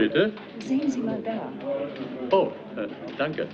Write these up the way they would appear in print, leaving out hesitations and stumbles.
Bitte? Sehen Sie mal da. Oh, danke.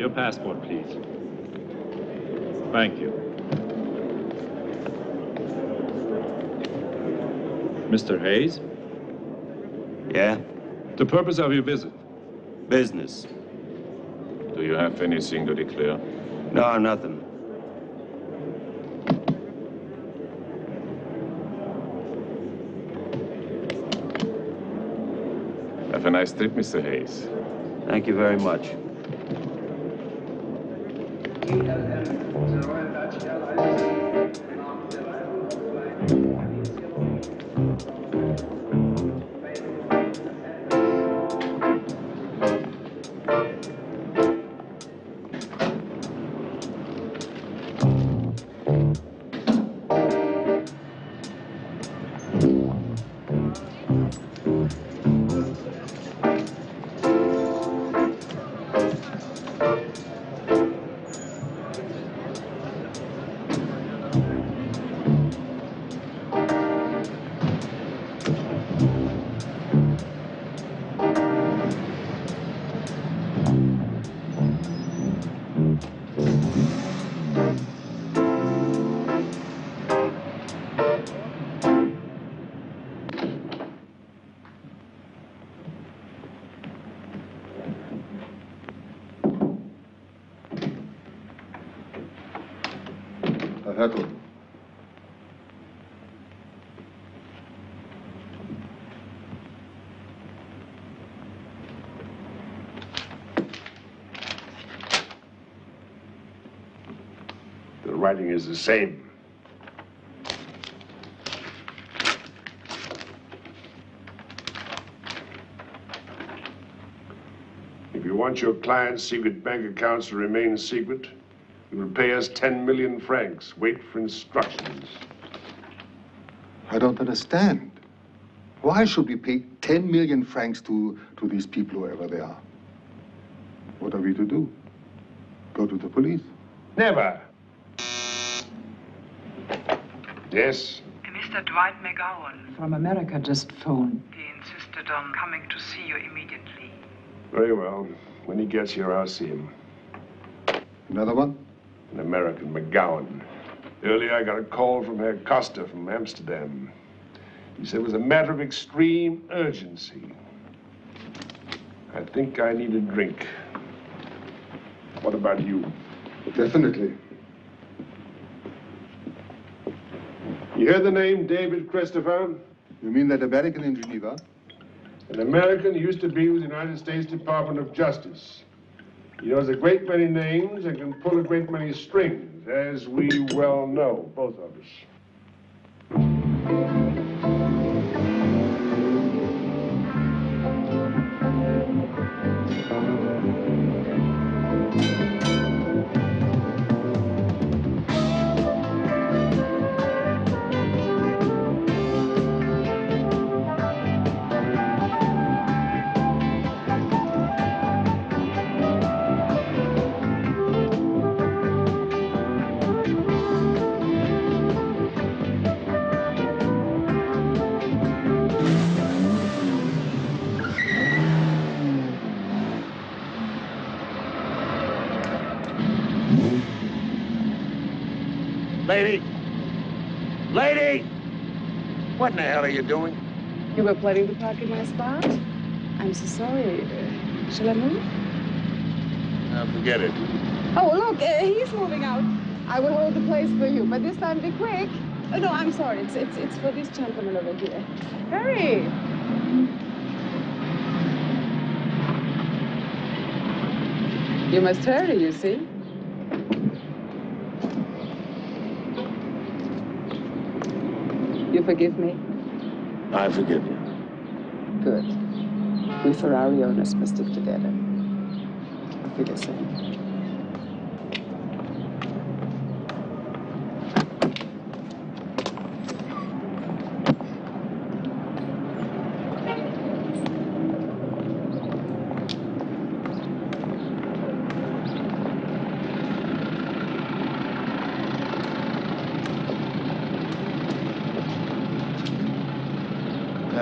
Your passport, please. Thank you. Mr. Hayes? Yeah? The purpose of your visit? Business. Do you have anything to declare? No, nothing. Have a nice trip, Mr. Hayes. Thank you very much. I've heard of them. The writing is the same. If you want your client's secret bank accounts to remain secret, you will pay us 10 million francs. Wait for instructions. I don't understand. Why should we pay 10 million francs to these people, whoever they are? What are we to do? Go to the police? Never. Yes? Mr. Dwight McGowan from America just phoned. He insisted on coming to see you immediately. Very well. When he gets here, I'll see him. Another one? An American, McGowan. Earlier, I got a call from Herr Costa from Amsterdam. He said it was a matter of extreme urgency. I think I need a drink. What about you? Definitely. You heard the name David Christopher? You mean that American in Geneva? An American who used to be with the United States Department of Justice. He knows a great many names and can pull a great many strings, as we well know, both of us. Lady! Lady! What in the hell are you doing? You were planning to park in my spot? I'm so sorry. Shall I move? Forget it. Oh, look, he's moving out. I will hold the place for you, but this time be quick. Oh, no, I'm sorry. It's for this gentleman over here. Hurry! You must hurry, you see. You forgive me? I forgive you. Good. We Ferrari owners must stick together. Auf Wiedersehen.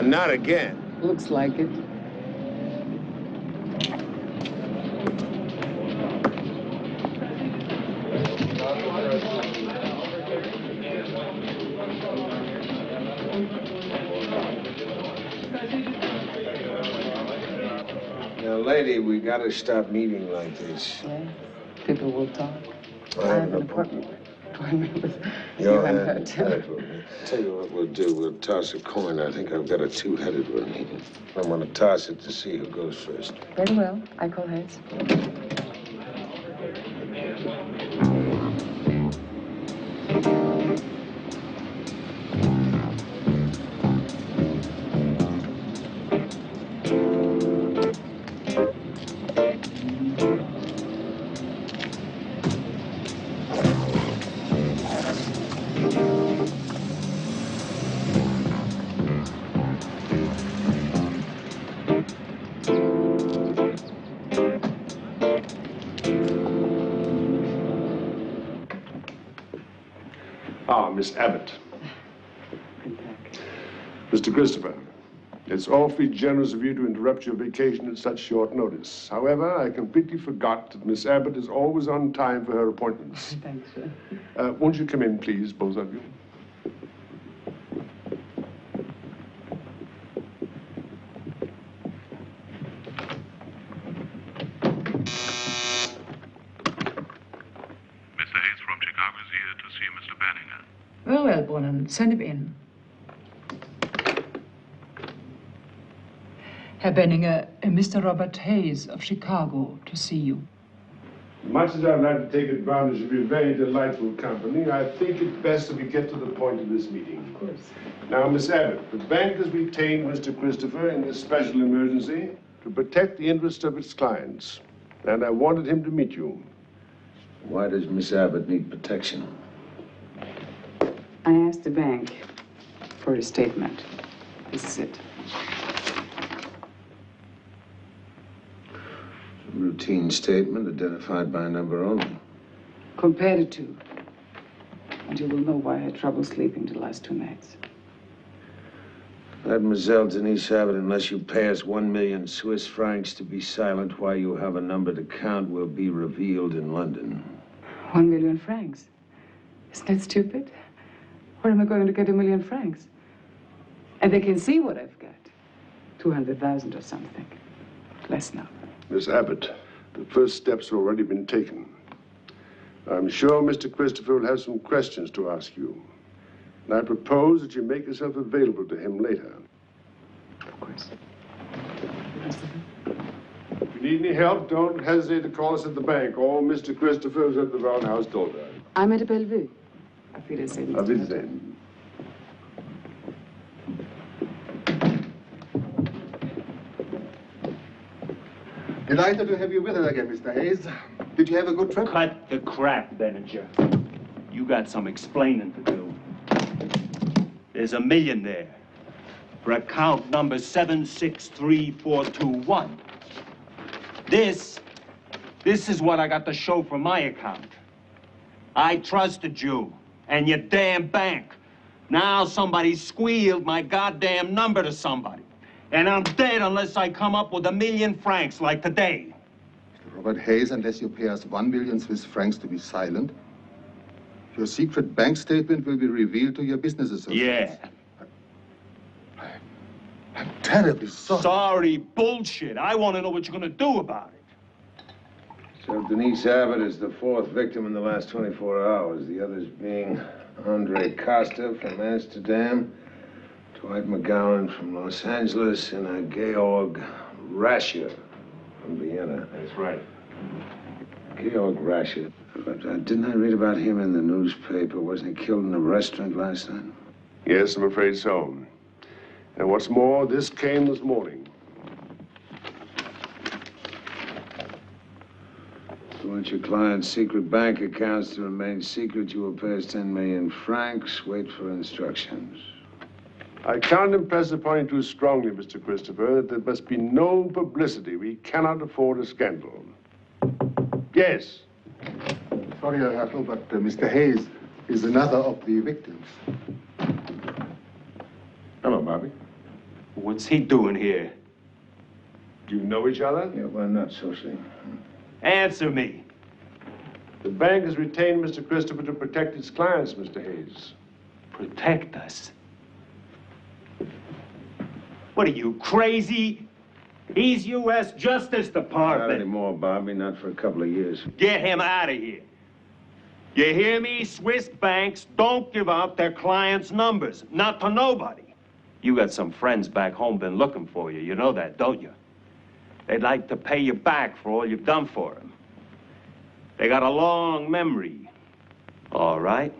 Not again. Looks like it. Now, lady, we gotta stop meeting like this. Yeah, people will talk. I have an appointment with you and her, too. Tell you what we'll do. We'll toss a coin. I think I've got a two-headed one. I'm gonna toss it to see who goes first. Very well. I call heads. Miss Abbott. Mr. Christopher, it's awfully generous of you to interrupt your vacation at such short notice. However, I completely forgot that Miss Abbott is always on time for her appointments. Thanks, sir. Won't you come in, please, both of you? Mr. Hayes from Chicago. I was here to see Mr. Banninger. Very well, Brunnen. Send him in. Herr Banninger, Mr. Robert Hayes of Chicago to see you. Much as I'd like to take advantage of your very delightful company, I think it's best that we get to the point of this meeting. Of course. Now, Miss Abbott, the bank has retained Mr. Christopher in this special emergency to protect the interests of its clients, and I wanted him to meet you. Why does Miss Abbott need protection? I asked the bank for a statement. This is it. Routine statement identified by number only. Compare the two, and you will know why I had trouble sleeping the last 2 nights. Mademoiselle Denise Abbott, unless you pay us 1 million Swiss francs to be silent while you have a number to count, will be revealed in London. 1 million francs? Isn't that stupid? Where am I going to get 1 million francs? And they can see what I've got. 200,000 or something. Less now. Miss Abbott, the first steps have already been taken. I'm sure Mr. Christopher will have some questions to ask you. And I propose that you make yourself available to him later. Of course. If you need any help, don't hesitate to call us at the bank or Mr. Christopher is at the Roundhouse Dolder. I'm at Bellevue. Auf Wiedersehen. Auf Wiedersehen. Delighted to have you with us again, Mr. Hayes. Did you have a good trip? Cut the crap, Banninger. You got some explaining to do. There's $1 million there for account number 763421. This is what I got to show from my account. I trusted you and your damn bank. Now somebody squealed my goddamn number to somebody. And I'm dead unless I come up with 1 million francs like today. Mr. Robert Hayes, unless you pay us 1 million Swiss francs to be silent, your secret bank statement will be revealed to your business associates. Yeah. I'm terribly sorry. Sorry, bullshit. I want to know what you're going to do about it. So Denise Abbott is the 4th victim in the last 24 hours. The others being Andre Costa from Amsterdam, Dwight McGowan from Los Angeles, and Georg Rascher from Vienna. That's right. Georg Rascher. But didn't I read about him in the newspaper? Wasn't he killed in a restaurant last night? Yes, I'm afraid so. And what's more, this came this morning. If you want your client's secret bank accounts to remain secret, you will pay us 10 million francs. Wait for instructions. I can't impress upon you too strongly, Mr. Christopher, that there must be no publicity. We cannot afford a scandal. Yes. Sorry, Herr Hertel, but Mr. Hayes is another of the victims. Hello, Bobby. What's he doing here? Do you know each other? Yeah, why not socially? Answer me. The bank has retained Mr. Christopher to protect its clients, Mr. Hayes. Protect us? What are you, crazy? He's U.S. Justice Department. Not anymore, Bobby. Not for a couple of years. Get him out of here. You hear me? Swiss banks don't give out their clients' numbers. Not to nobody. You got some friends back home been looking for you. You know that, don't you? They'd like to pay you back for all you've done for them. They got a long memory. All right.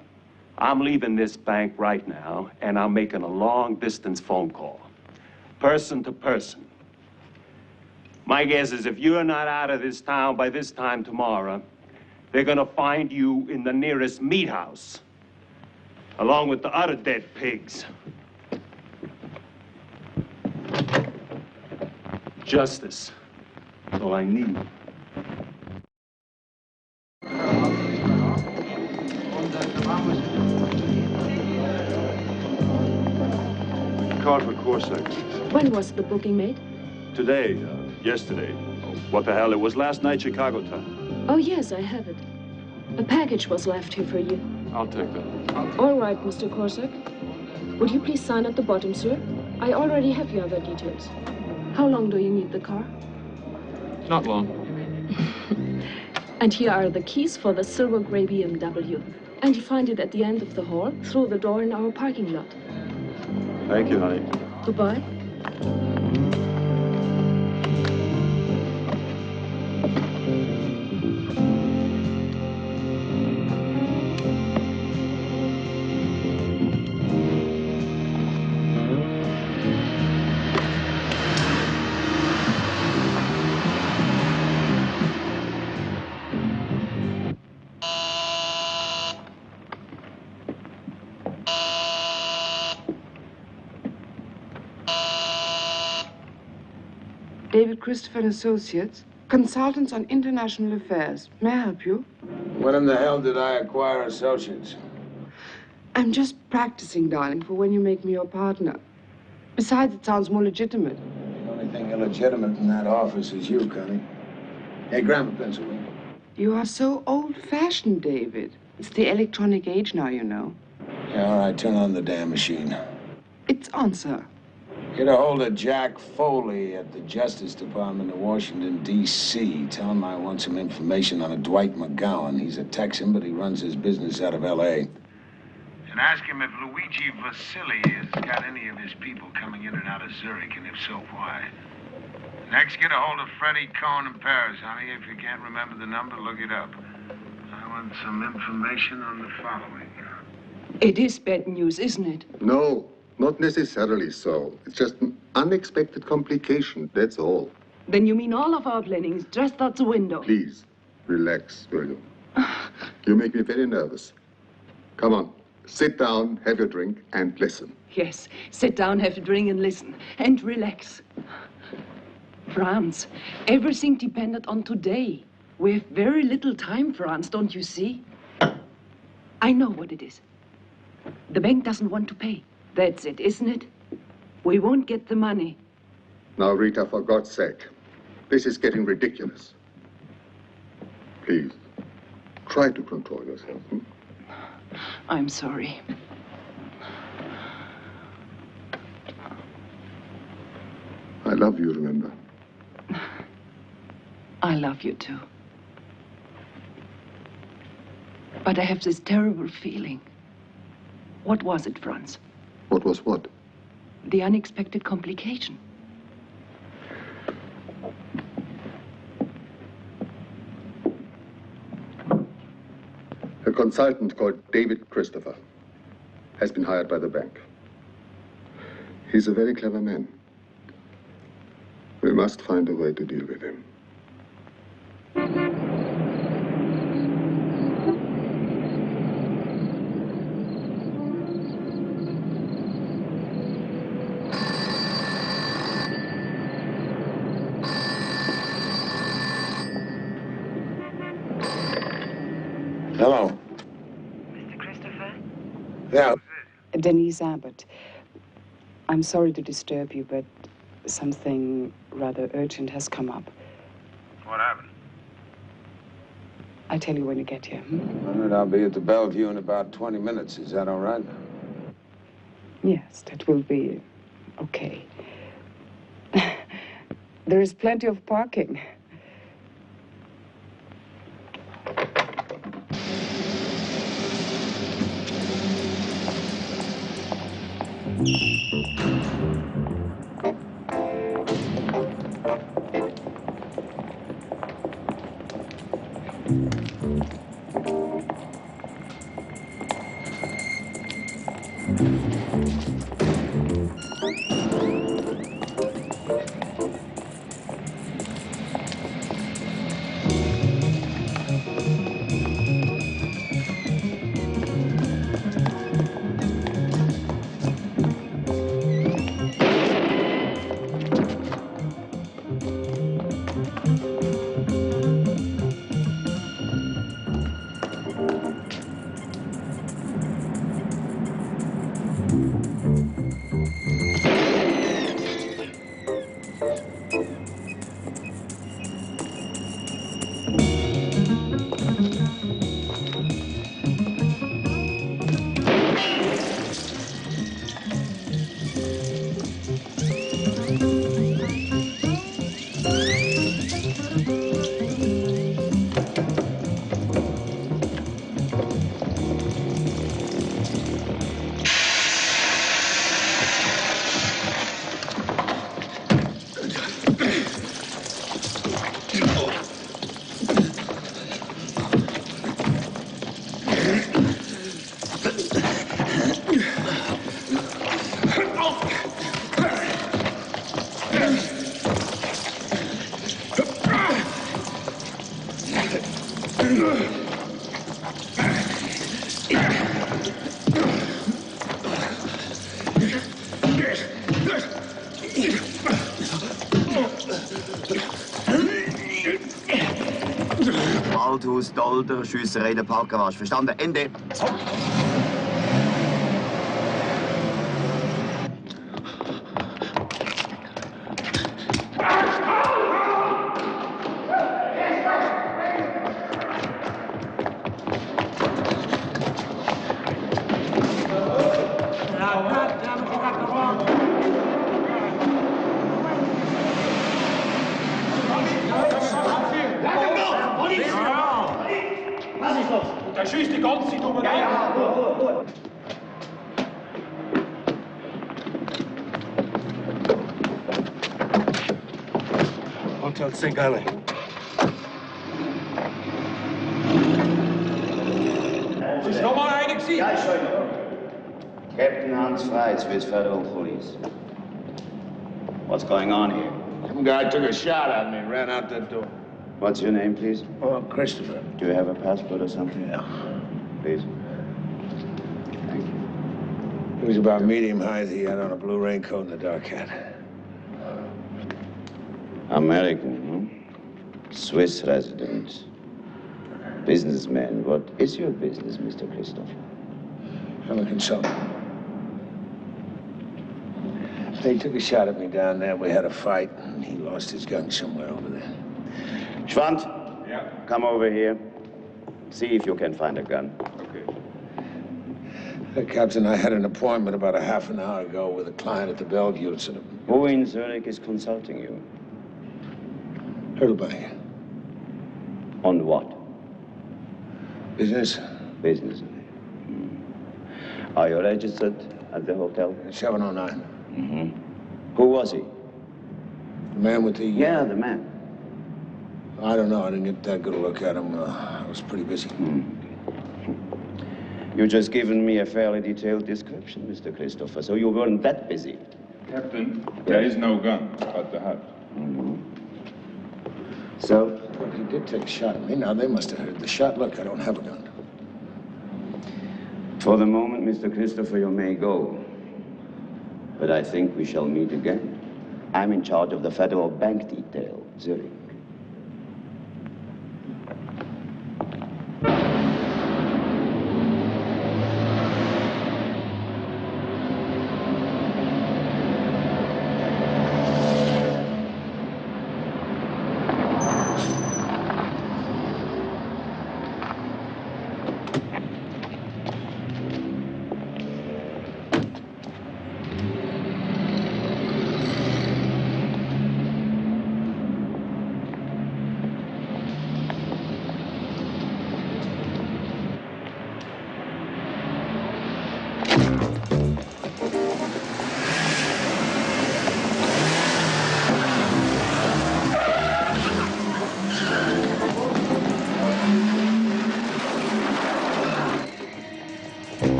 I'm leaving this bank right now, and I'm making a long-distance phone call. Person to person. My guess is if you're not out of this town by this time tomorrow, they're gonna find you in the nearest meat house, along with the other dead pigs. Justice. That's all I need. Card for Corsac. When was the booking made? Today, yesterday. What the hell? It was last night, Chicago time. Oh, yes, I have it. A package was left here for you. I'll take that. All right, Mr. Corsac. Would you please sign at the bottom, sir? I already have your other details. How long do you need the car? Not long. And here are the keys for the silver gray BMW. And you find it at the end of the hall, through the door in our parking lot. Thank you, honey. Goodbye. David Christopher and Associates, consultants on international affairs. May I help you? When in the hell did I acquire associates? I'm just practicing, darling, for when you make me your partner. Besides, it sounds more legitimate. The only thing illegitimate in that office is you, Connie. Hey, grab a pencil, will you? You are so old-fashioned, David. It's the electronic age now, you know. Yeah, all right, turn on the damn machine. It's on, sir. Get a hold of Jack Foley at the Justice Department in Washington, D.C. Tell him I want some information on a Dwight McGowan. He's a Texan, but he runs his business out of L.A. And ask him if Luigi Vasili has got any of his people coming in and out of Zurich, and if so, why. Next, get a hold of Freddie Cohen in Paris, honey. If you can't remember the number, look it up. I want some information on the following. It is bad news, isn't it? No, not necessarily so. It's just an unexpected complication, that's all. Then you mean all of our planning is just out the window? Please, relax, will you? You make me very nervous. Come on, sit down, have your drink, and listen. Yes, sit down, have a drink, and listen. And relax. Franz, everything depended on today. We have very little time, Franz, don't you see? I know what it is. The bank doesn't want to pay. That's it, isn't it? We won't get the money. Now, Rita, for God's sake, this is getting ridiculous. Please, try to control yourself. I'm sorry. I love you, remember? I love you too. But I have this terrible feeling. What was it, Franz? What was what? The unexpected complication. A consultant called David Christopher has been hired by the bank. He's a very clever man. We must find a way to deal with him. Hello. Mr. Christopher? Yeah. Denise Abbott. I'm sorry to disturb you, but something rather urgent has come up. What happened? I'll tell you when you get here. All right, I'll be at the Bellevue in about 20 minutes. Is that all right? Yes, that will be okay. There is plenty of parking. zu Stoll der Schiesserei der Parkerwasch. Verstanden? Ende. Der schießt die ganze Zeit um den Hotel St. Gallen. Ist noch mal einer gewesen? Ja, schon. Captain Hans Frey, Swiss Federal Police. What's going on here? Some guy took a shot at me and ran out that door. What's your name, please? Oh, Christopher. Do you have a passport or something? Yeah. Please. Thank you. He was about medium height. He had on a blue raincoat and a dark hat. American, huh? Swiss resident. Businessman. What is your business, Mr. Christopher? I'm a consultant. They took a shot at me down there. We had a fight, and he lost his gun somewhere over there. Schwand, Yeah. come over here. See if you can find a gun. Okay. Captain, I had an appointment about a half an hour ago with a client at the Bellevue. Who in Zurich is consulting you? Banninger. On what? Business? Business. Are you registered at the hotel? 709. Who was he? The man with the... Yeah, the man. I don't know. I didn't get that good a look at him. I was pretty busy. You just given me a fairly detailed description, Mr. Christopher, so you weren't that busy. Captain, there is no gun but the hat. So? Well, he did take a shot at me. Now, they must have heard the shot. Look, I don't have a gun. For the moment, Mr. Christopher, you may go. But I think we shall meet again. I'm in charge of the Federal Bank detail, Zurich.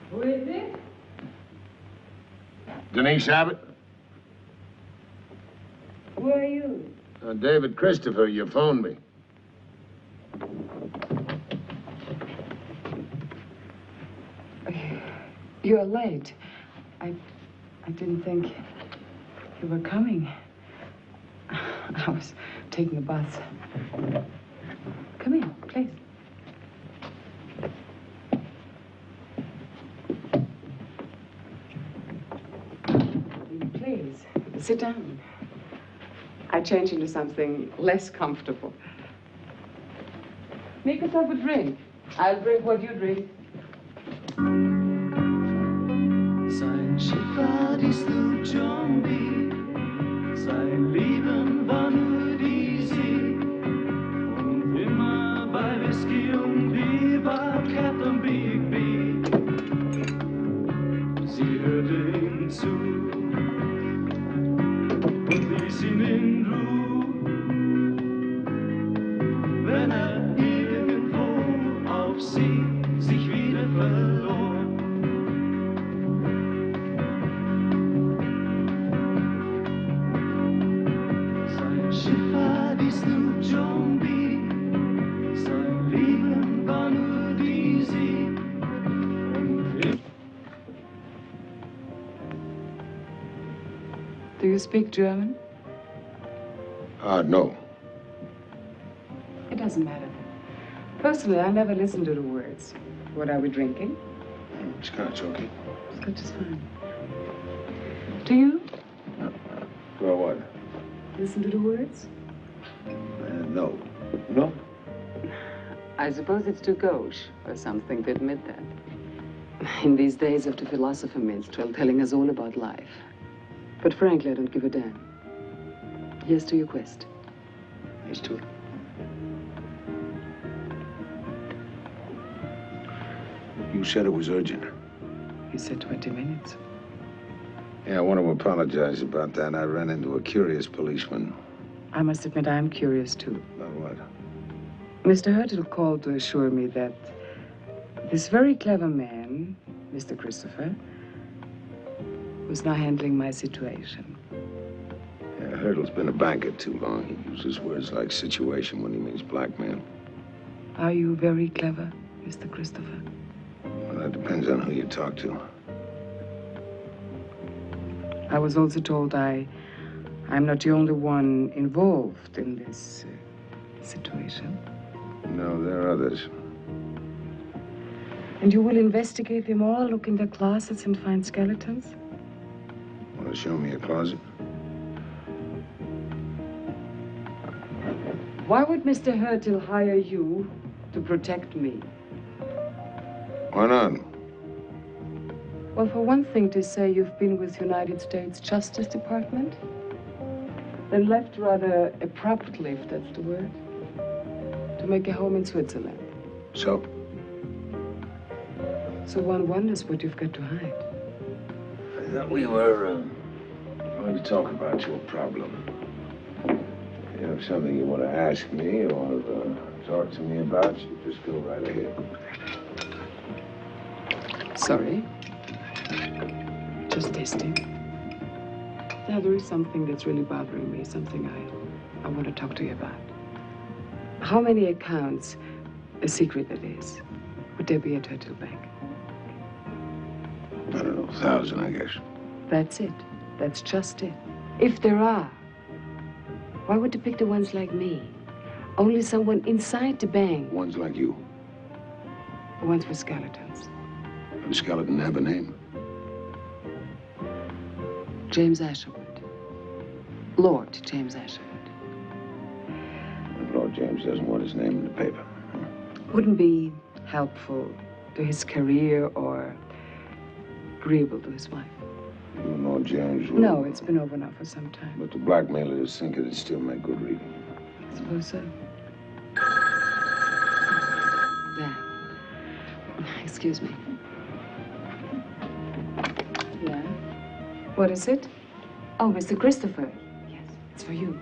Who is it? Denise Abbott? Who are you? David Christopher, you phoned me. You're late. I didn't think you were coming. I was taking a bath. Come in, please. Please, sit down. I change into something less comfortable. Make yourself a drink. I'll drink what you drink. Sein Schiff war die Sloop John B. Sein Leben war nur die See. Und immer bei Whisky und Bier war Captain Big B. Sie hörte ihm zu und ließ ihn in Ruhe, wenn irgendwo auf See sich wieder verlor. Sein Schiff war die Sloop John B. Sein Leben war nur die See. Do you speak German? No. It doesn't matter. Personally, I never listen to the words. What are we drinking? It's kind of choky. Scotch is fine. Do you? Do I what? Listen to the words? No. No? I suppose it's too gauche or something to admit that. In these days of the philosopher minstrel telling us all about life. But frankly, I don't give a damn. Here's to your quest. Here's to it. You said it was urgent. You said 20 minutes. Yeah, I want to apologize about that. I ran into a curious policeman. I must admit, I'm curious, too. About what? Mr. Hurtle called to assure me that This very clever man, Mr. Christopher, was now handling my situation. Yeah, Hurdle's been a banker too long. He uses words like situation when he means blackmail. Are you very clever, Mr. Christopher? Well, that depends on who you talk to. I was also told I'm not the only one involved in this situation. No, there are others. And you will investigate them all, look in their closets and find skeletons? Want to show me a closet? Why would Mr. Hurtle hire you to protect me? Why not? Well, for one thing, to say you've been with United States Justice Department, then left rather abruptly, if that's the word, to make a home in Switzerland. So? So one wonders what you've got to hide. I thought we were going to talk about your problem. If you have something you want to ask me or talk to me about, you just go right ahead. Sorry. Just testing. Now, there is something that's really bothering me, something I want to talk to you about. How many accounts, a secret that is, would there be at Hurtle Bank? I don't know, 1,000, I guess. That's it. That's just it. If there are, why would you pick the ones like me? Only someone inside the bank. Ones like you. The ones with skeletons. Does a skeleton have a name? James Asherwood. Lord James Asherwood. Lord James doesn't want his name in the paper. Wouldn't be helpful to his career or agreeable to his wife. Lord James will... No, it's been over now for some time. But the blackmailers think it'd still make good reading. I suppose so. There. Excuse me. Yeah? What is it? Oh, Mr. Christopher. Yes, it's for you.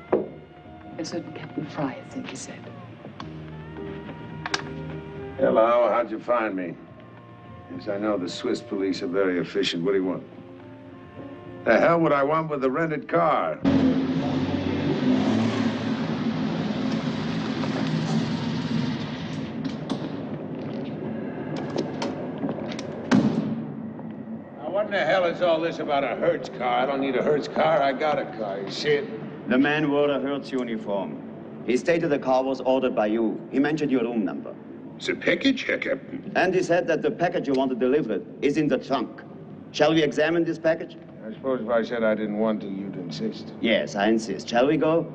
A certain Captain Fry, I think he said. Hello, how'd you find me? Yes, I know the Swiss police are very efficient. What do you want? The hell would I want with the rented car? Now, what in the hell is all this about a Hertz car? I don't need a Hertz car. I got a car. You see it? The man wore a Hertz uniform. He stated the car was ordered by you. He mentioned your room number. It's a package, Herr Captain. And he said that the package you want to deliver is in the trunk. Shall we examine this package? I suppose if I said I didn't want to, you'd insist. Yes, I insist. Shall we go?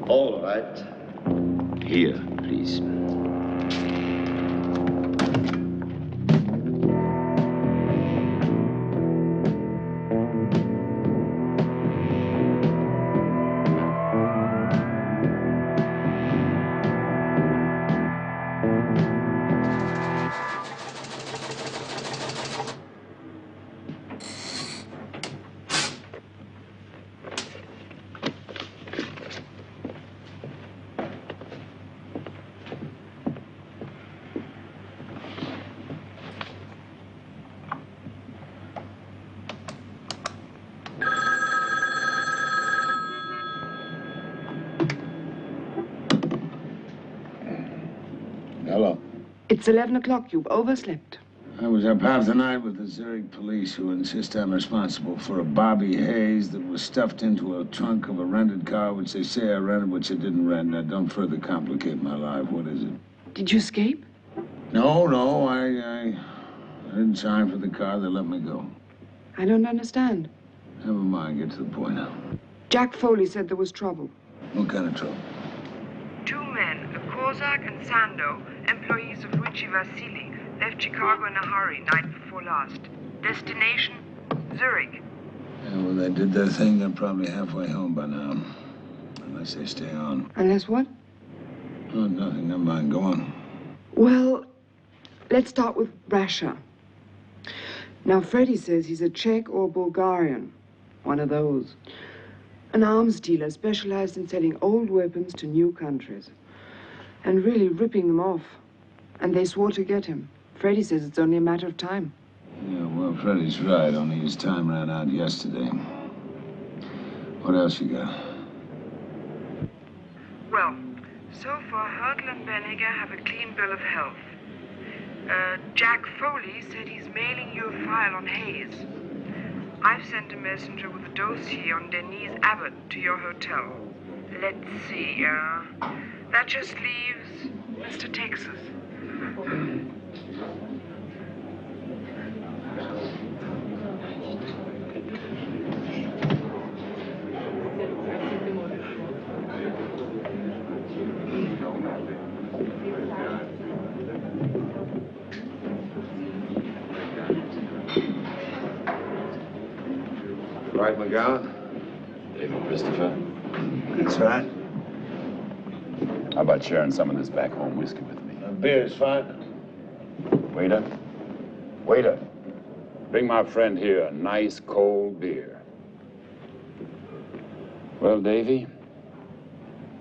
All right. Here, please. Hello. It's 11 o'clock. You've overslept. I was up half the night with the Zurich police, who insist I'm responsible for a Bobby Hayes that was stuffed into a trunk of a rented car, which they say I rented, which I didn't rent. Now, don't further complicate my life. What is it? Did you escape? No, I didn't sign for the car. They let me go. I don't understand. Never mind. Get to the point now. Jack Foley said there was trouble. What kind of trouble? Two men, Kozak and Sando, employees of Richie Vasily, left Chicago in a hurry night before last. Destination, Zurich. Yeah, well, they did their thing. They're probably halfway home by now. Unless they stay on. Unless what? Oh, nothing. Never mind. Go on. Well, let's start with Russia. Now, Freddie says he's a Czech or Bulgarian. One of those. An arms dealer specialized in selling old weapons to new countries. And really ripping them off. And they swore to get him. Freddie says it's only a matter of time. Yeah, well, Freddie's right. Only his time ran out yesterday. What else you got? Well, so far, Hurtle and Banninger have a clean bill of health. Jack Foley said he's mailing you a file on Hayes. I've sent a messenger with a dossier on Denise Abbott to your hotel. Let's see, that just leaves Mr. Texas. Dwight McGowan? David Christopher. That's right. How about sharing some of this back home whiskey with me? Beer's fine. Waiter. Waiter. Bring my friend here a nice cold beer. Well, Davy,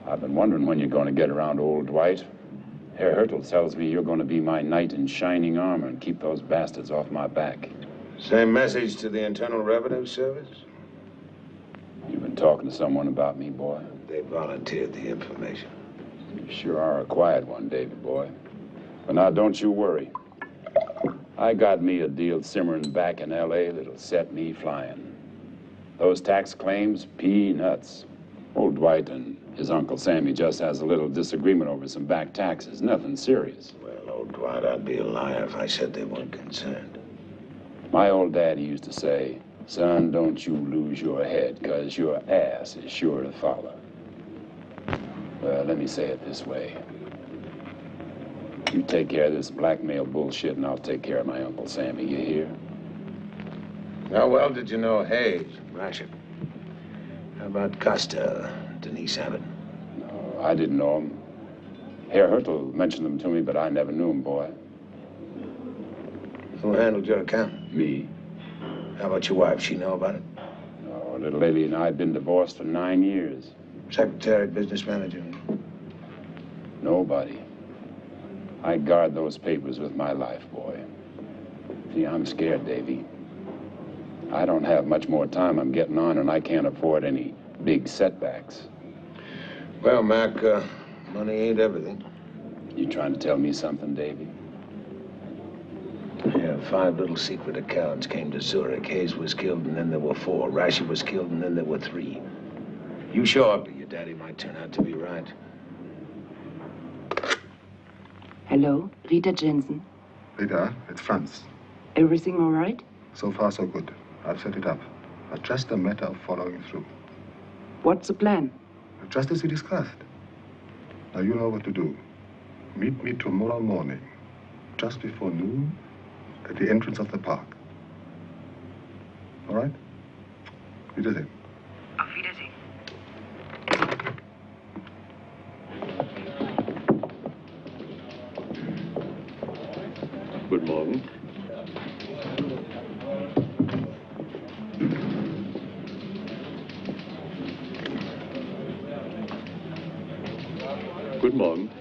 I've been wondering when you're going to get around to old Dwight. Herr Hurtle tells me you're going to be my knight in shining armor and keep those bastards off my back. Same message to the Internal Revenue Service? You've been talking to someone about me, boy? They volunteered the information. You sure are a quiet one, David, boy. But now, don't you worry. I got me a deal simmering back in L.A. that'll set me flying. Those tax claims, peanuts. Old Dwight and his Uncle Sammy just has a little disagreement over some back taxes. Nothing serious. Well, old Dwight, I'd be a liar if I said they weren't concerned. My old daddy used to say, son, don't you lose your head, 'cause your ass is sure to follow. Well, let me say it this way. You take care of this blackmail bullshit, and I'll take care of my Uncle Sammy. You hear? How well did you know Hayes, Rashid? How about Costa, Denise Abbott? No, I didn't know him. Herr Hurtle mentioned them to me, but I never knew him, boy. Who handled your account? Me. How about your wife? She know about it? No, little lady and I had been divorced for 9 years. Secretary, business manager? Nobody. I guard those papers with my life, boy. See, I'm scared, Davy. I don't have much more time. I'm getting on, and I can't afford any big setbacks. Well, Mac, money ain't everything. You trying to tell me something, Davy? Yeah, 5 little secret accounts came to Zurich. Hayes was killed, and then there were 4. Rashid was killed, and then there were 3. You show up, your daddy might turn out to be right. Hello, Rita Janssen. Rita, it's Franz. Everything all right? So far, so good. I've set it up. But just a matter of following through. What's the plan? Just as we discussed. Now, you know what to do. Meet me tomorrow morning, just before noon, at the entrance of the park. All right? Wiedersehen. Auf Wiedersehen. Guten Morgen. Guten Morgen.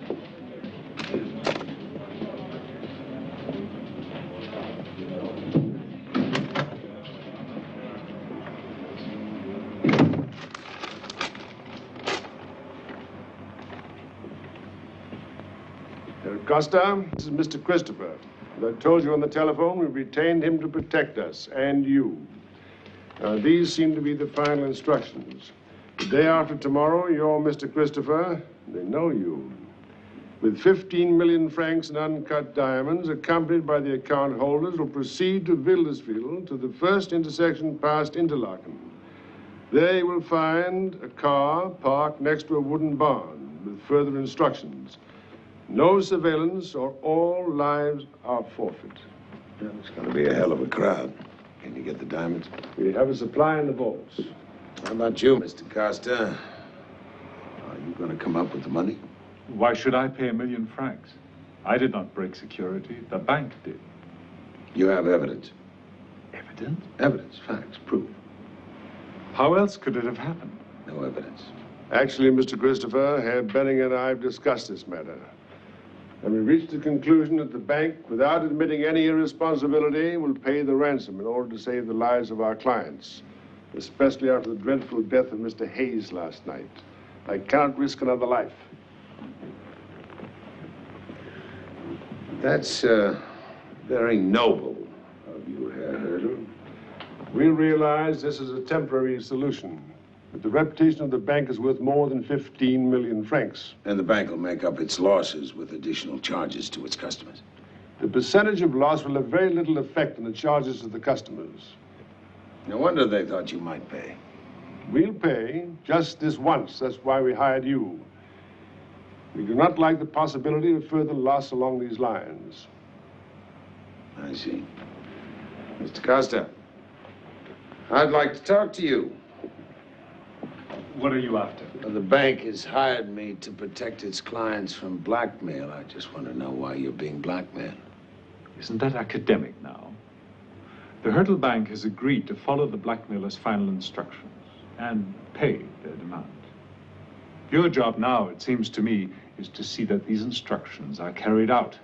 Costa, this is Mr. Christopher. As I told you on the telephone, we retained him to protect us and you. Now, these seem to be the final instructions. The day after tomorrow, you're Mr. Christopher. They know you. With 15 million francs in uncut diamonds, accompanied by the account holders, will proceed to Wilderswil to the first intersection past Interlaken. There you will find a car parked next to a wooden barn with further instructions. No surveillance or all lives are forfeit. Yeah, it's going to be a hell of a crowd. Can you get the diamonds? We have a supply in the vaults. How about you, Mr. Costa? Are you going to come up with the money? Why should I pay 1 million francs? I did not break security. The bank did. You have evidence? Evidence? Evidence, facts, proof. How else could it have happened? No evidence. Actually, Mr. Christopher, Herr Banninger and I have discussed this matter. And we reached the conclusion that the bank, without admitting any irresponsibility, will pay the ransom in order to save the lives of our clients, especially after the dreadful death of Mr. Hayes last night. I cannot risk another life. That's very noble of you, Herr Hurdle. We realize this is a temporary solution, but the reputation of the bank is worth more than 15 million francs. And the bank will make up its losses with additional charges to its customers. The percentage of loss will have very little effect on the charges to the customers. No wonder they thought you might pay. We'll pay just this once. That's why we hired you. We do not like the possibility of further loss along these lines. I see. Mr. Costa, I'd like to talk to you. What are you after? Well, the bank has hired me to protect its clients from blackmail. I just want to know why you're being blackmailed. Isn't that academic now? The Hurdle Bank has agreed to follow the blackmailer's final instructions and pay their demand. Your job now, it seems to me, is to see that these instructions are carried out.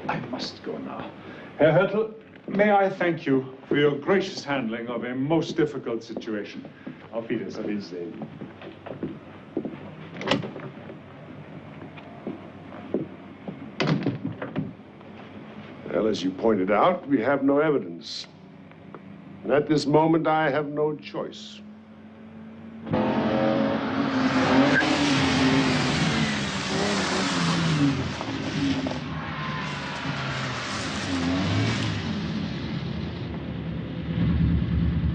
I must go now. Herr Hurdle, may I thank you for your gracious handling of a most difficult situation. Auf Wiedersehen. Well, as you pointed out, we have no evidence. And at this moment, I have no choice.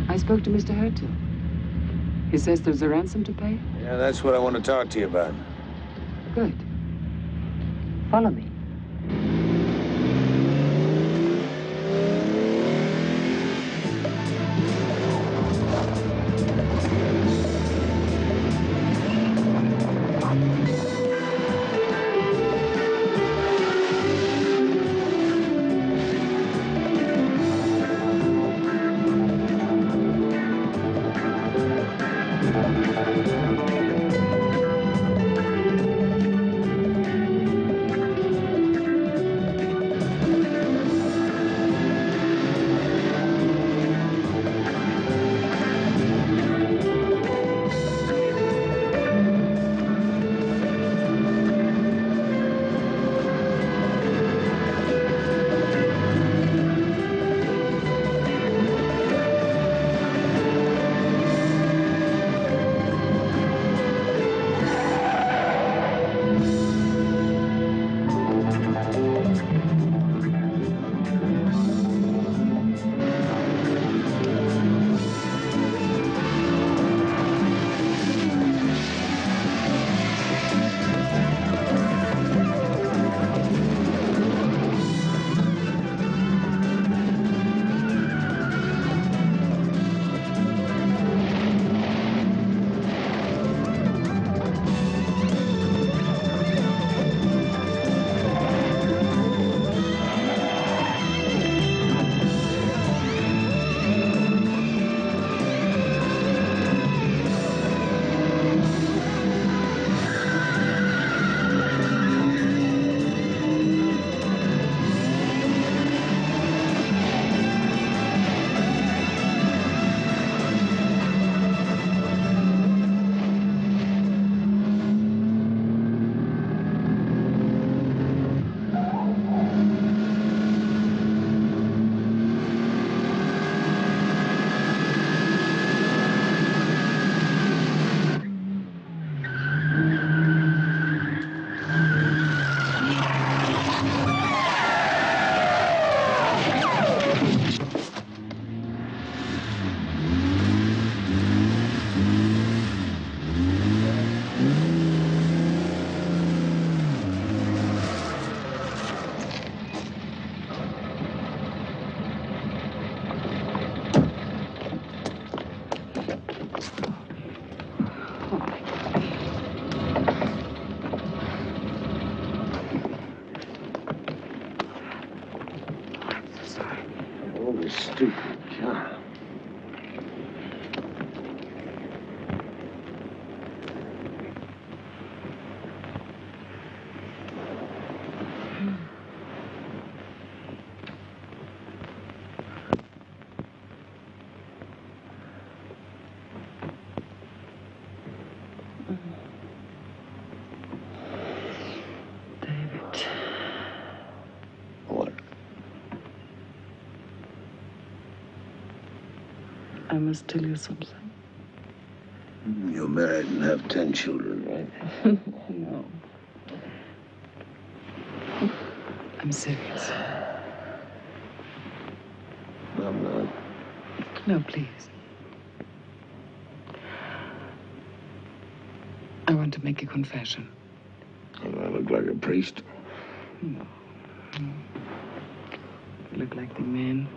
I spoke to Mr. Hurtle. He says there's a ransom to pay? Yeah, that's what I want to talk to you about. Good. Follow me. I must tell you something. You're married and have 10 children, right? No. I'm serious. I'm not. No, please. I want to make a confession. Do I look like a priest? No. You look like the man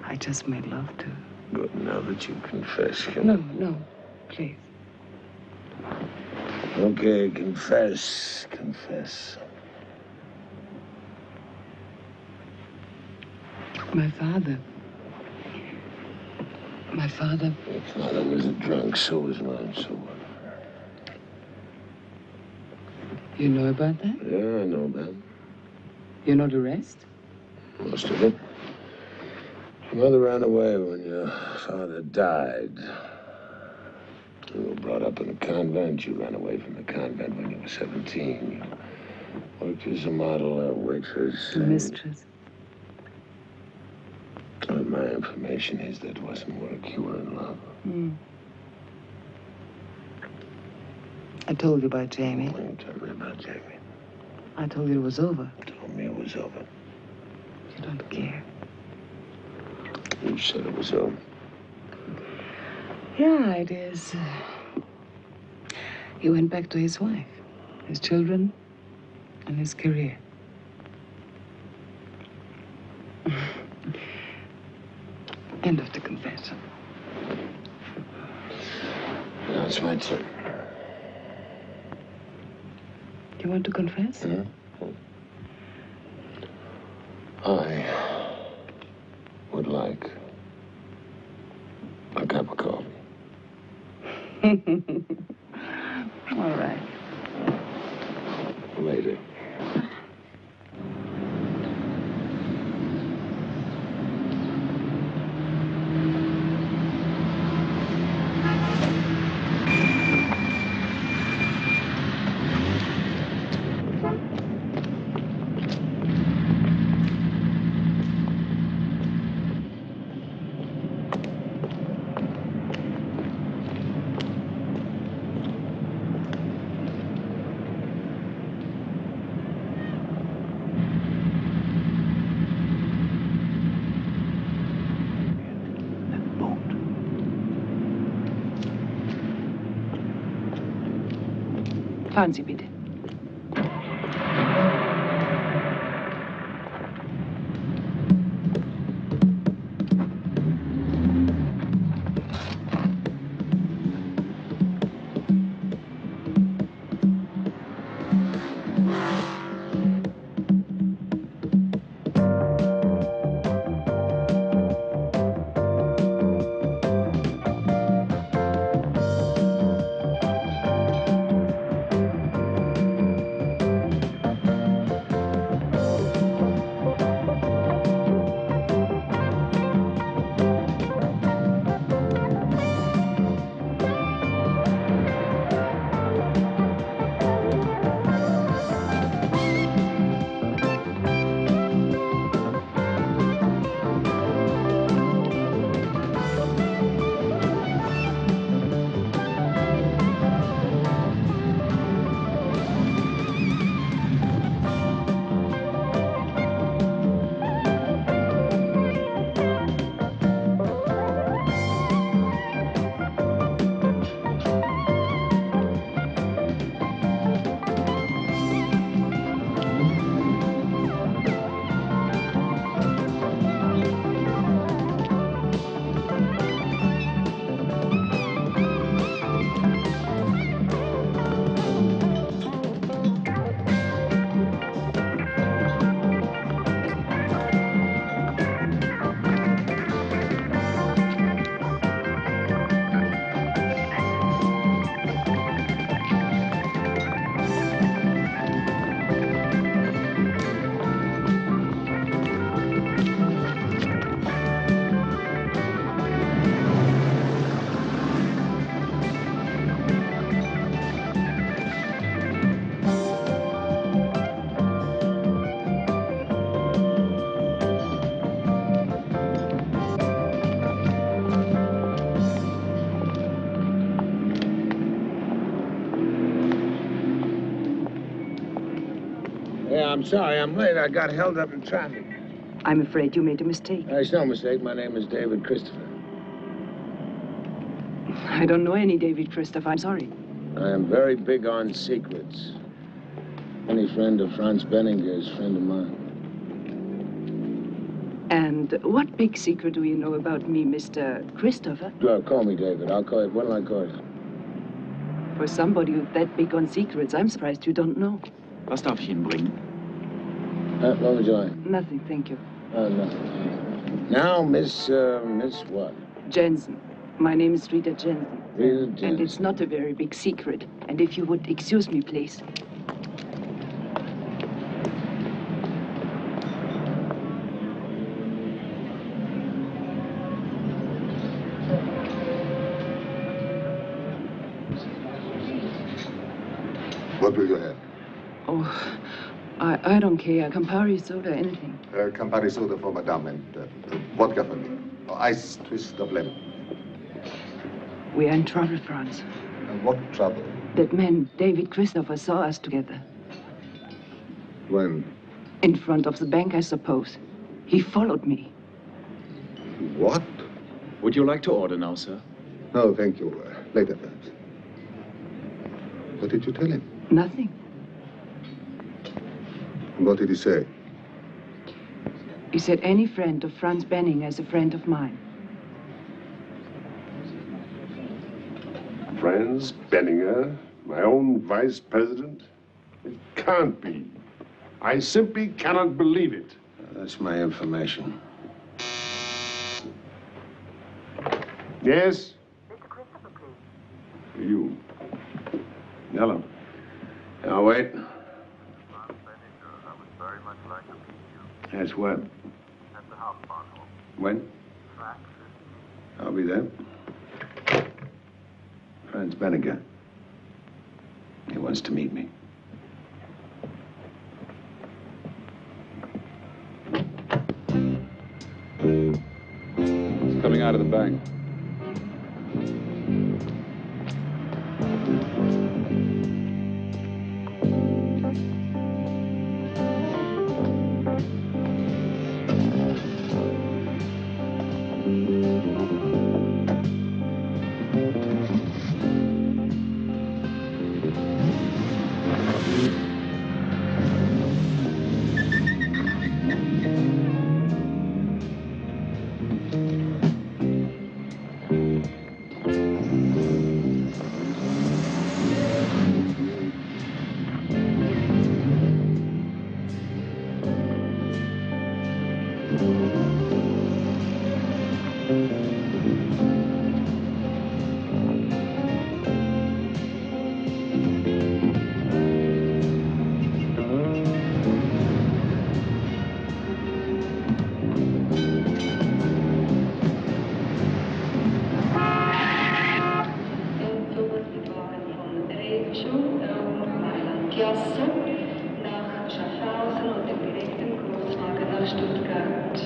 I just made love to. Good, now that you confess, No, please. Okay, confess. My father. Your father was a drunk, so was mine, so what? You know about that? Yeah, I know that. You know the rest? Most of it. Your mother ran away when your father died. You were brought up in a convent. You ran away from the convent when you were 17. You worked as a model, waitress. A mistress. My information is that wasn't work. You were in love. I told you about Jamie. You tell me about Jamie. I told you it was over. You told me it was over. You don't care. You said it was over. Yeah, it is. He went back to his wife, his children, and his career. End of the confession. Now it's my turn. You want to confess? I would like a cup of coffee. All right. Later. Fahren Sie bitte. I'm sorry I'm late. I got held up in traffic. I'm afraid you made a mistake. It's no mistake. My name is David Christopher. I don't know any David Christopher. I'm sorry. I am very big on secrets. Any friend of Franz Banninger is a friend of mine. And what big secret do you know about me, Mr. Christopher? Call me David. I'll call you. What'll I call you? For somebody who's that big on secrets, I'm surprised you don't know. Was darf ich Ihnen bringen? What would you like? Nothing, thank you. Nothing. Now, Miss what? Janssen. My name is Rita Janssen. Rita Janssen. And it's not a very big secret. And if you would excuse me, please. What will you have? Oh, I don't care. Campari soda, anything. Campari soda for Madame and vodka for me. Ice twist of lemon. We are in trouble, Franz. And what trouble? That man, David Christopher, saw us together. When? In front of the bank, I suppose. He followed me. What? Would you like to order now, sir? No, thank you. Later, perhaps. What did you tell him? Nothing. What did he say? He said any friend of Franz Banninger is a friend of mine. Franz Banninger, my own vice president? It can't be. I simply cannot believe it. That's my information. Yes? Mr. Christopher, please. You. Hello. Now, wait. I would very much like to meet you. That's what? At the house, Arnold. When? Track 15. I'll be there. Franz Banninger. He wants to meet me. It's coming out of the bank. nach Schaffhausen und dem direkten Großwagen nach Stuttgart.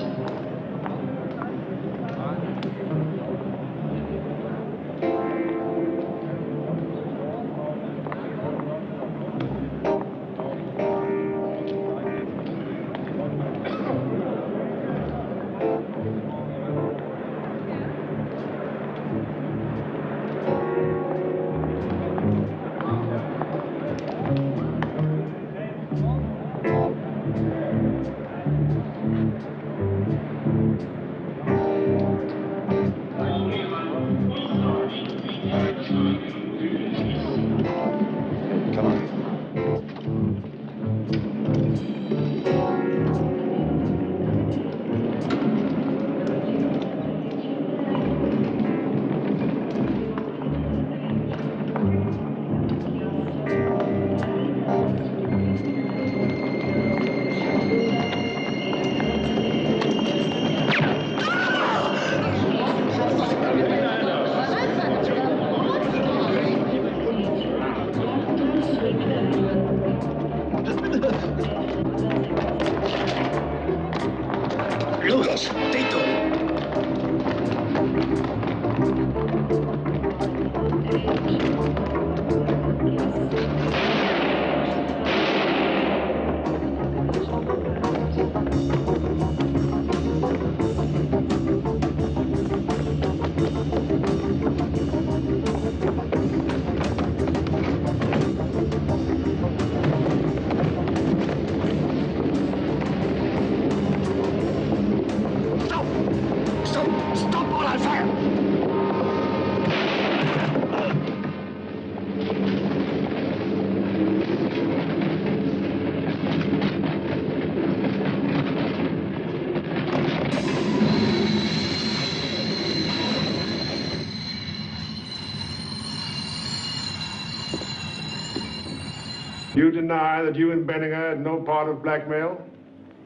You deny that you and Banninger had no part of blackmail?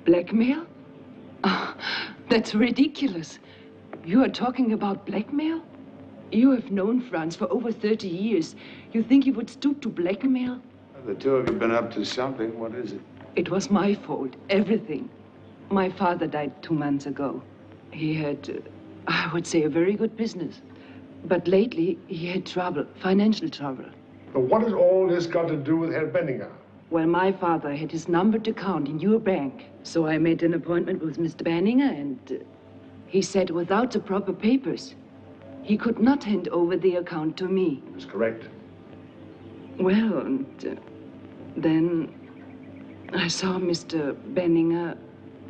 Blackmail? Oh, that's ridiculous. You are talking about blackmail? You have known Franz for over 30 years. You think he would stoop to blackmail? The two of you have been up to something. What is it? It was my fault, everything. My father died 2 months ago. He had, I would say, a very good business. But lately, he had trouble, financial trouble. But what has all this got to do with Herr Banninger? Well, my father had his numbered account in your bank. So I made an appointment with Mr. Banninger, and he said without the proper papers, he could not hand over the account to me. That's correct. Well, and then I saw Mr. Banninger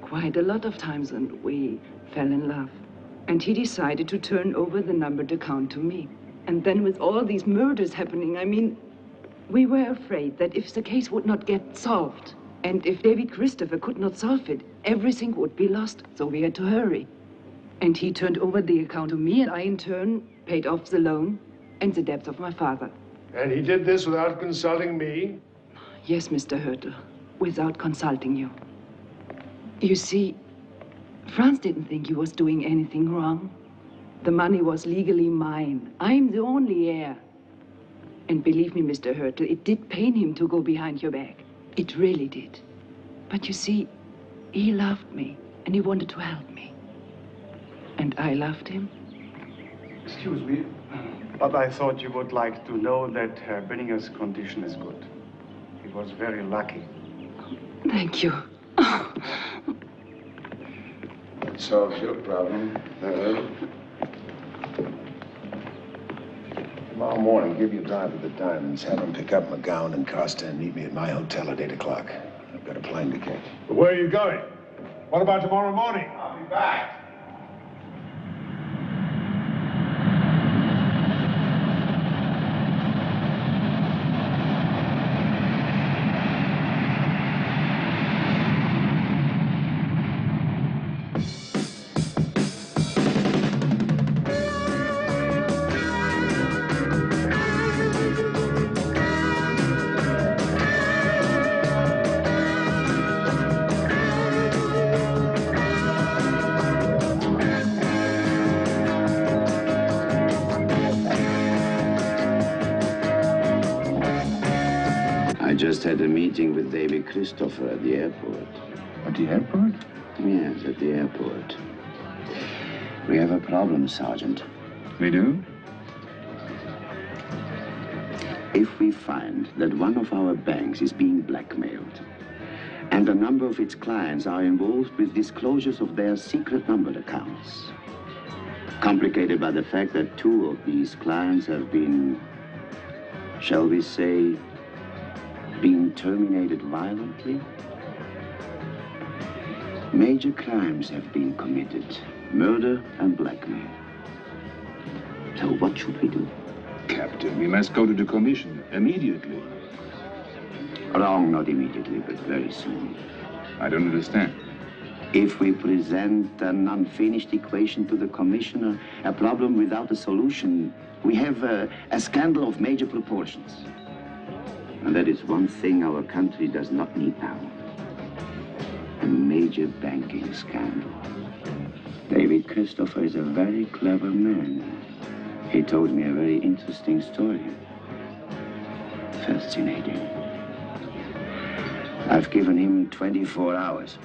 quite a lot of times, and we fell in love. And he decided to turn over the numbered account to me. And then with all these murders happening, I mean, we were afraid that if the case would not get solved, and if David Christopher could not solve it, everything would be lost. So we had to hurry. And he turned over the account to me, and I, in turn, paid off the loan and the debts of my father. And he did this without consulting me? Yes, Mr. Hürtel, without consulting you. You see, Franz didn't think he was doing anything wrong. The money was legally mine. I'm the only heir. And believe me, Mr. Hürtel, it did pain him to go behind your back. It really did. But you see, he loved me, and he wanted to help me. And I loved him. Excuse me, but I thought you would like to know that Herr Banninger's condition is good. He was very lucky. Thank you. That solves your problem. Tomorrow morning, give your driver the diamonds. Have him pick up McGowan and Costa and meet me at my hotel at 8 o'clock. I've got a plane to catch. But where are you going? What about tomorrow morning? I'll be back. I just had a meeting with David Christopher at the airport. At the airport? Yes, at the airport. We have a problem, Sergeant. We do? If we find that one of our banks is being blackmailed, and a number of its clients are involved with disclosures of their secret numbered accounts, complicated by the fact that 2 of these clients have been, shall we say, being terminated violently? Major crimes have been committed, murder and blackmail. So what should we do? Captain, we must go to the commission immediately. Wrong, not immediately, but very soon. I don't understand. If we present an unfinished equation to the commissioner, a problem without a solution, we have a scandal of major proportions. And that is one thing our country does not need now. A major banking scandal. David Christopher is a very clever man. He told me a very interesting story. Fascinating. I've given him 24 hours.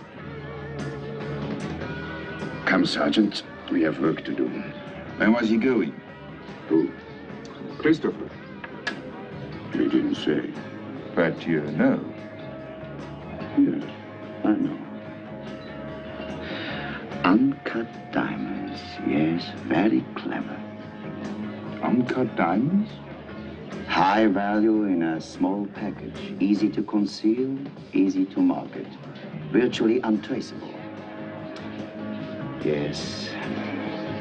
Come, Sergeant. We have work to do. When was he going? Who? Christopher. He didn't say. But you know. Yes, I know. Uncut diamonds. Yes, very clever. Uncut diamonds? High value in a small package. Easy to conceal, easy to market. Virtually untraceable. Yes,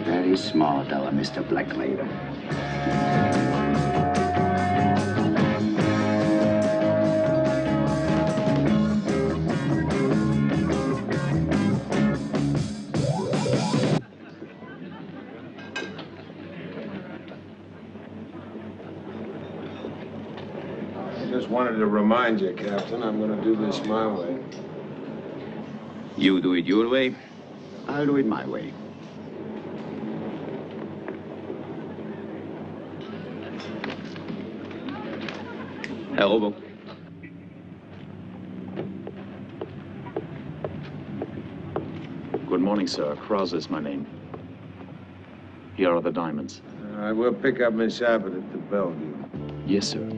very smart, our Mr. Blackmail. Just wanted to remind you, Captain, I'm going to do this my way. You do it your way, I'll do it my way. Herr Robo. Good morning, sir. Krause is my name. Here are the diamonds. I will pick up Miss Abbott at the Bellevue. Yes, sir.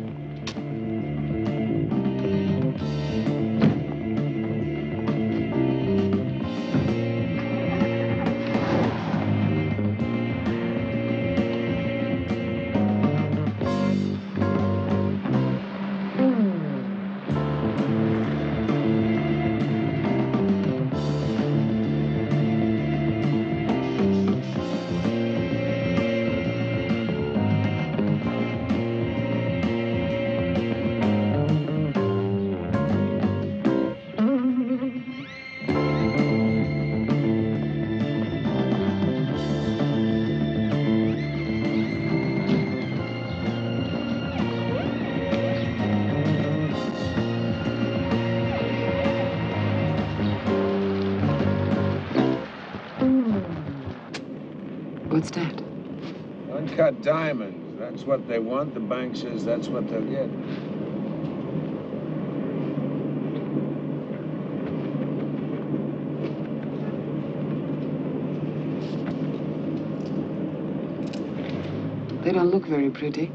What's that? Uncut diamonds. That's what they want. The bank says that's what they'll get. They don't look very pretty.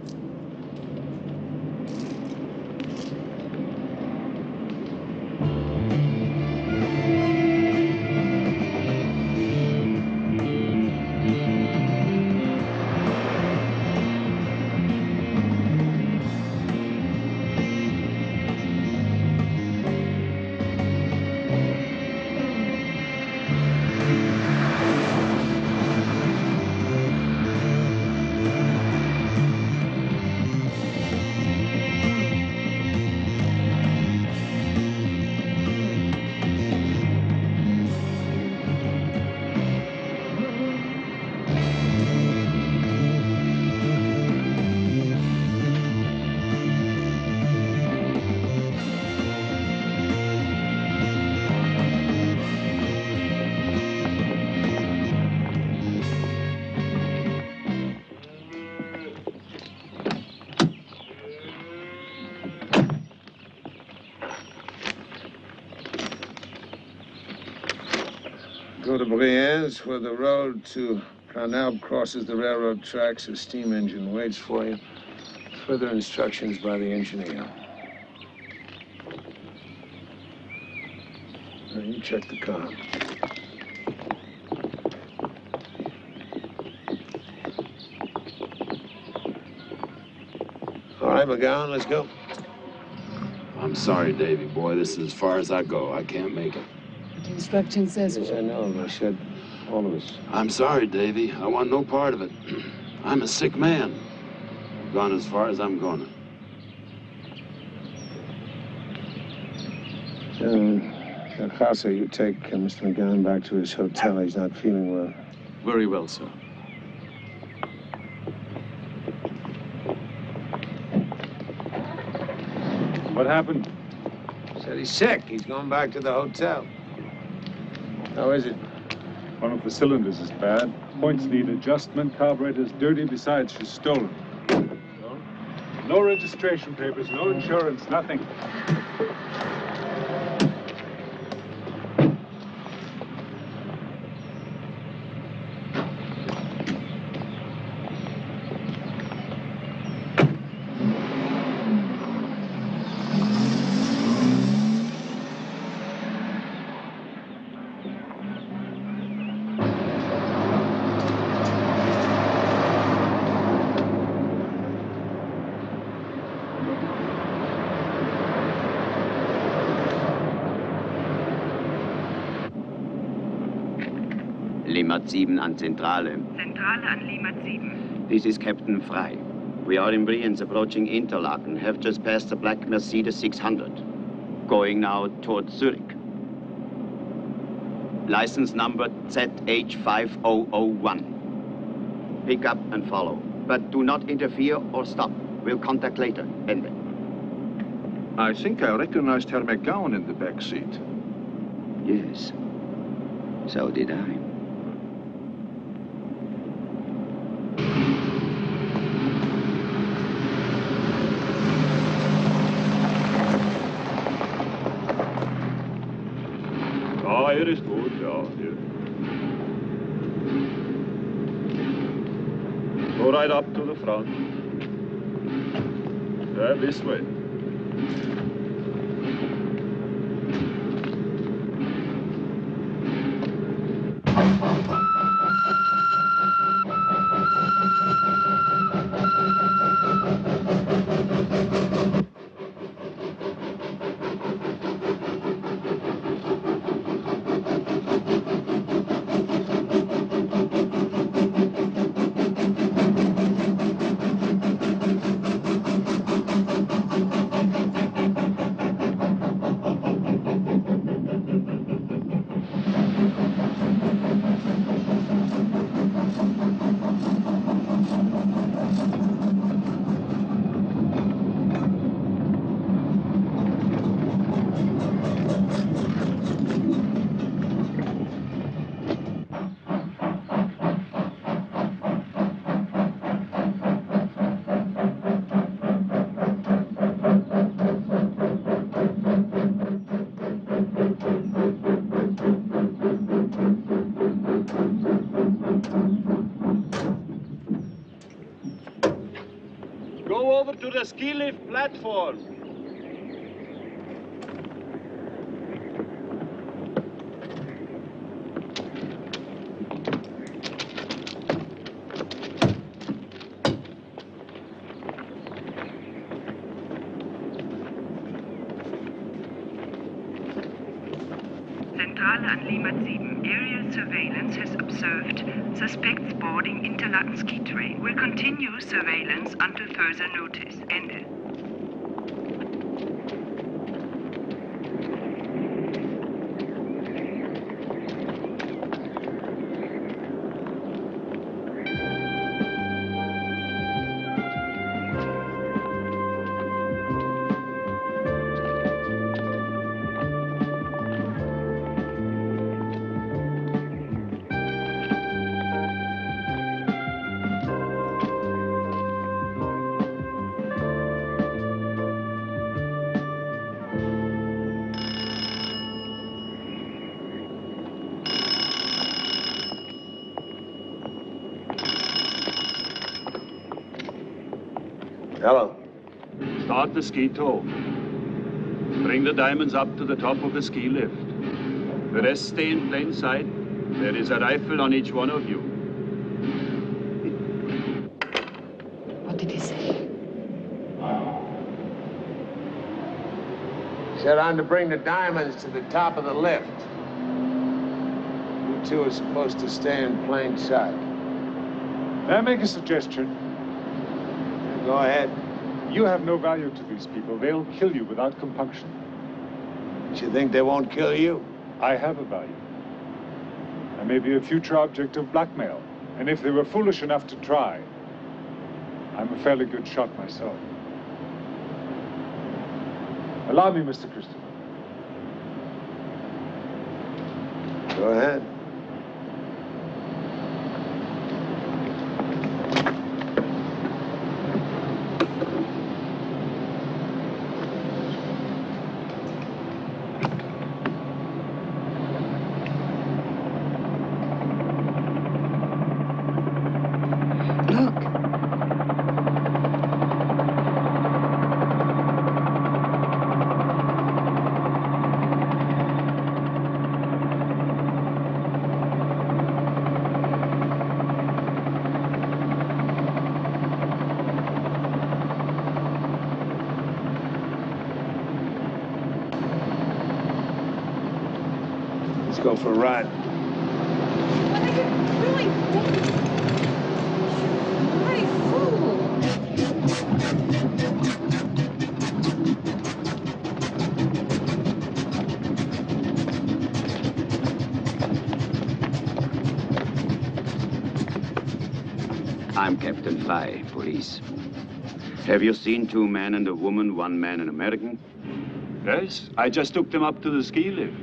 Go to Brienz, where the road to Arnold crosses the railroad tracks. A steam engine waits for you. Further instructions by the engineer. Now, you check the car. All right, McGowan, let's go. I'm sorry, Davy boy. This is as far as I go. I can't make it. The instruction says... Yes, I know. I said all of us. I'm sorry, Davy. I want no part of it. I'm a sick man. I've gone as far as I'm gonna. Jose, you take Mr. McGowan back to his hotel. He's not feeling well. Very well, sir. What happened? Said he's sick. He's going back to the hotel. How is it? One of the cylinders is bad. Points need adjustment. Carburetor's dirty. Besides, she's stolen. No registration papers, no insurance, nothing. Limmat 7 an Zentrale. Zentrale an Limmat 7. This is Captain Frey. We are in Brienz approaching Interlaken. Have just passed the black Mercedes 600. Going now toward Zurich. License number ZH5001. Pick up and follow. But do not interfere or stop. We'll contact later. Ende. I think I recognized Herr McGowan in the back seat. Yes, so did I. Ja, hier ist gut, ja. Hier. Go right up to the front. Yeah, this way. Go over to the ski lift platform. Zentrale an Lima 7. Aerial surveillance has observed suspects boarding Interlaken ski train. Will continue surveillance until further notice. Ende. Hello. Start the ski tow. Bring the diamonds up to the top of the ski lift. The rest stay in plain sight. There is a rifle on each one of you. What did he say? Said I'm to bring the diamonds to the top of the lift. You two are supposed to stay in plain sight. May I make a suggestion? Go ahead. You have no value to these people. They'll kill you without compunction. But you think they won't kill you? I have a value. I may be a future object of blackmail. And if they were foolish enough to try, I'm a fairly good shot myself. Allow me, Mr. Christopher. Go ahead. Go for a ride. What are you doing? Bloody fool! I'm Captain Fye, police. Have you seen two men and a woman, one man an American? Yes, I just took them up to the ski lift.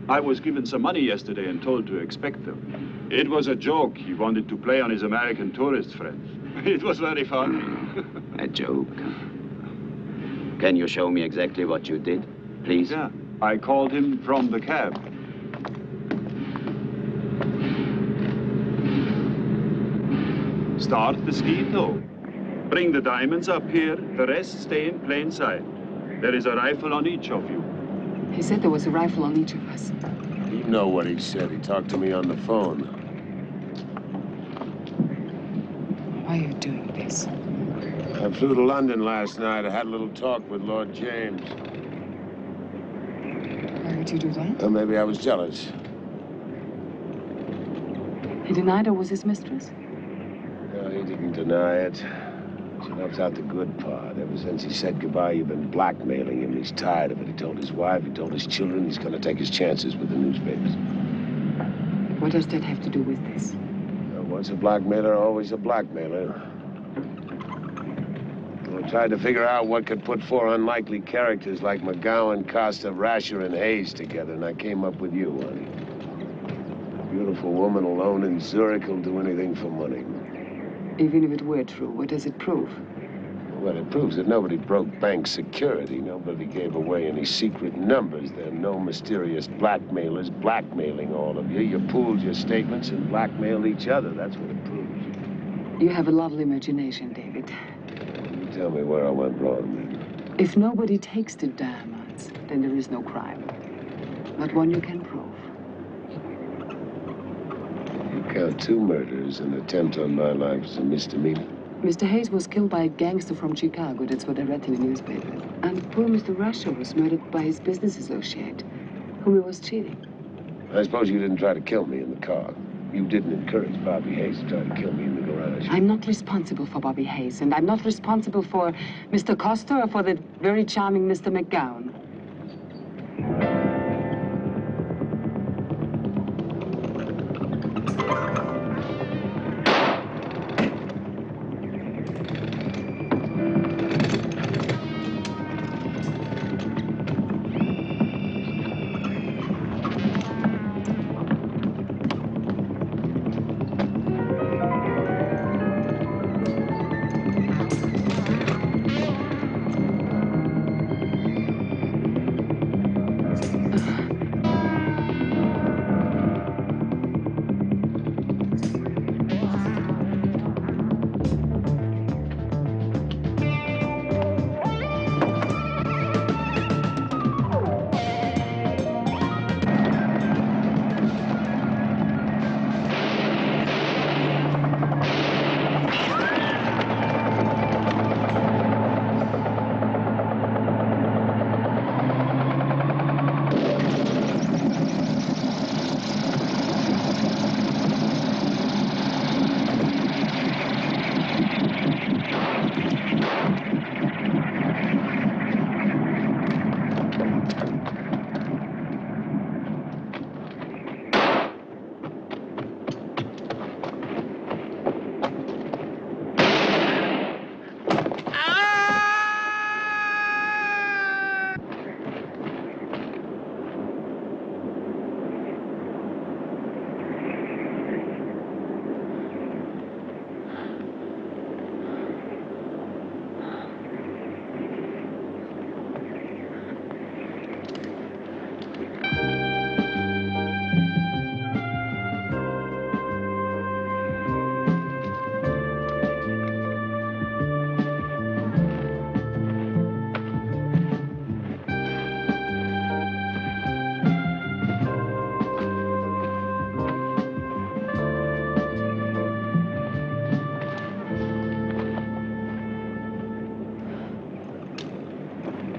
I was given some money yesterday and told to expect them. It was a joke. He wanted to play on his American tourist friends. It was very funny. A joke. Can you show me exactly what you did, please? Yeah, I called him from the cab. Start the ski tow. Bring the diamonds up here. The rest stay in plain sight. There is a rifle on each of you. He said there was a rifle on each of us. You know what he said. He talked to me on the phone. Why are you doing this? I flew to London last night. I had a little talk with Lord James. Why would you do that? Maybe I was jealous. He denied her was his mistress? No, he didn't deny it. She left out the good part. Ever since he said goodbye, you've been blackmailing him. He's tired of it. He told his wife, he told his children, he's going to take his chances with the newspapers. What does that have to do with this? Once a blackmailer, always a blackmailer. I tried to figure out what could put four unlikely characters like McGowan, Costa, Rasher, and Hayes together, and I came up with you, honey. A beautiful woman alone in Zurich will do anything for money. Even if it were true, what does it prove? Well, it proves that nobody broke bank security. Nobody gave away any secret numbers. There are no mysterious blackmailers blackmailing all of you. You pooled your statements and blackmailed each other. That's what it proves. You have a lovely imagination, David. You tell me where I went wrong, then. If nobody takes the diamonds, then there is no crime. Not one you can prove. You count 2 murders. An attempt on my life as a misdemeanor. Mr. Hayes was killed by a gangster from Chicago. That's what I read in the newspaper. And poor Mr. Rasher was murdered by his business associate, whom he was cheating. I suppose you didn't try to kill me in the car. You didn't encourage Bobby Hayes to try to kill me in the garage. I'm not responsible for Bobby Hayes, and I'm not responsible for Mr. Costa or for the very charming Mr. McGowan.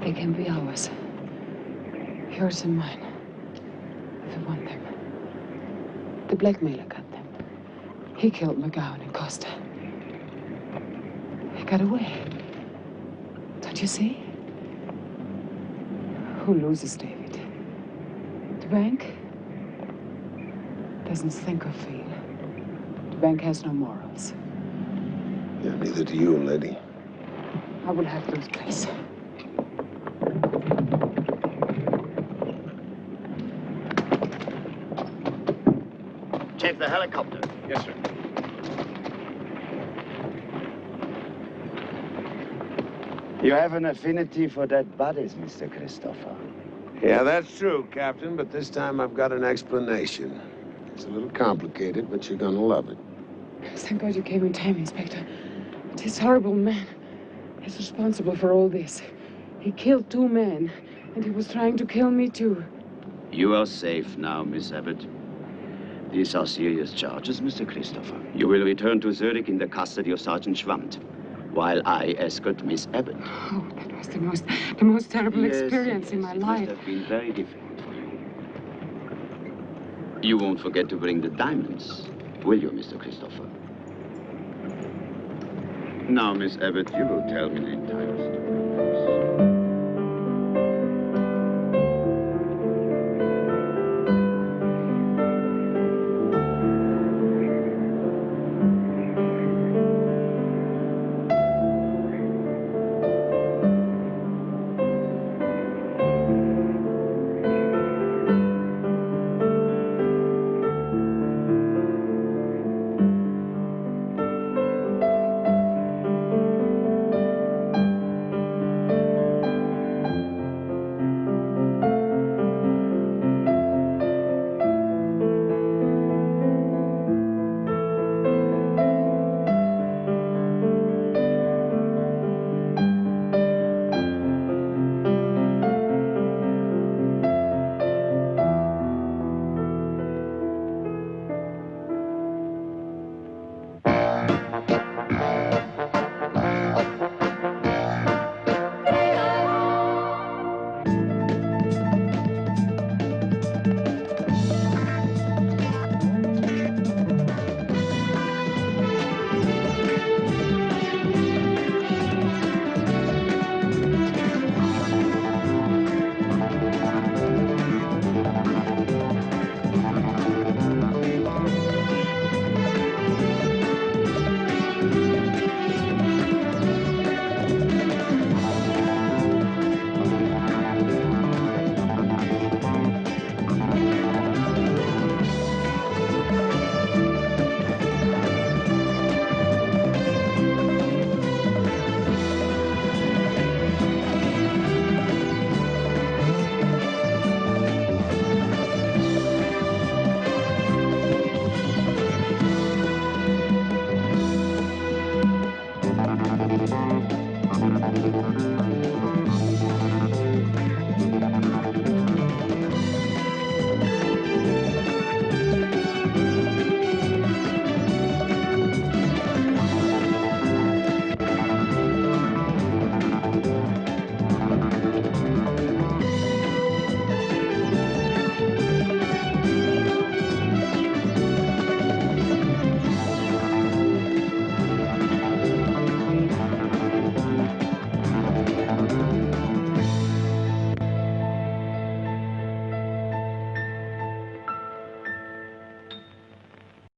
They can be ours. Yours and mine. If we want them. The blackmailer got them. He killed McGowan and Costa. He got away. Don't you see? Who loses, David? The bank? Doesn't think or feel. The bank has no morals. Yeah, neither do you, lady. I will have those places. Check the helicopter. Yes, sir. You have an affinity for dead bodies, Mr. Christopher. Yeah, that's true, Captain, but this time I've got an explanation. It's a little complicated, but you're gonna love it. Thank God you came in time, Inspector. This horrible man is responsible for all this. He killed 2 men, and he was trying to kill me, too. You are safe now, Miss Abbott. These are serious charges, Mr. Christopher. You will return to Zurich in the custody of Sergeant Schwandt, while I escort Miss Abbott. Oh, that was the most terrible experience in my life. It must have been very difficult for you. You won't forget to bring the diamonds, will you, Mr. Christopher? Now, Miss Abbott, you will tell me the entire story.